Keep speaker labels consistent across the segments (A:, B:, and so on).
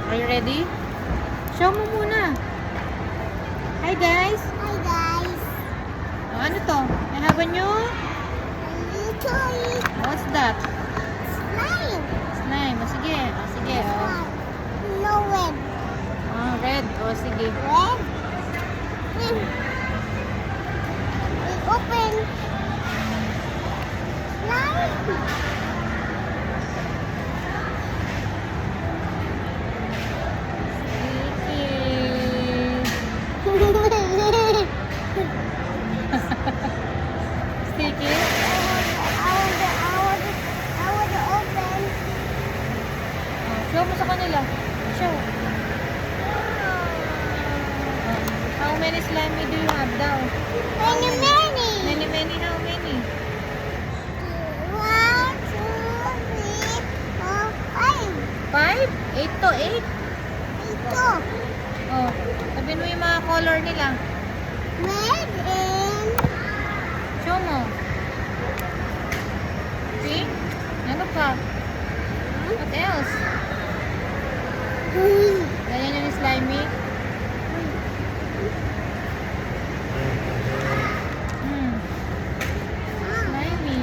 A: Are you ready? Show mo muna. Hi guys.
B: Hi guys.
A: Oh, ano to? I have a new...
B: Toy.
A: What's that?
B: Slime.
A: Slime. O sige. O sige. O.
B: No red.
A: Oh, red. O sige.
B: Red. We open. Slime.
A: Sticky.
B: I want to open.
A: Oh, show mo sa kanila. Show. How many slimy do you have daw?
B: Many, many.
A: Many, many. How many?
B: 1, 2, 3, 4, 5.
A: 5? 8 to 8?
B: Ito.
A: Oh, sabihin mo yung mga color nila.
B: Red and
A: Show mo. Pink? Ano pa? What else? Ganyan yung slimy. Slimy.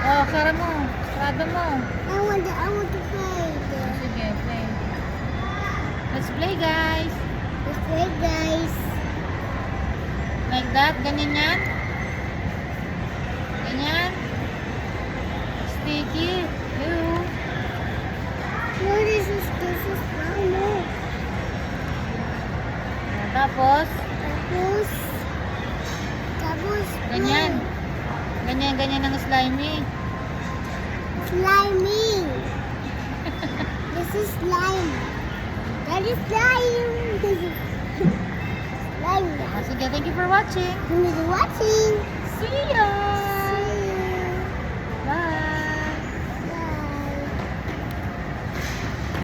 A: Oh, sara mo. Sarado mo.
B: I want to play
A: Oh,
B: this.
A: sige, play. Let's play, guys.
B: Let's play, guys.
A: Like that. Ganyan yan. Ganyan. Sticky. Ew.
B: No, this is no.
A: Tapos,
B: Tapos,
A: ganyan. Ganyan ang slimy.
B: Slimy. This is slime. That is slime. This is slime.
A: Sige, thank you for watching.
B: Thank you for watching.
A: See ya!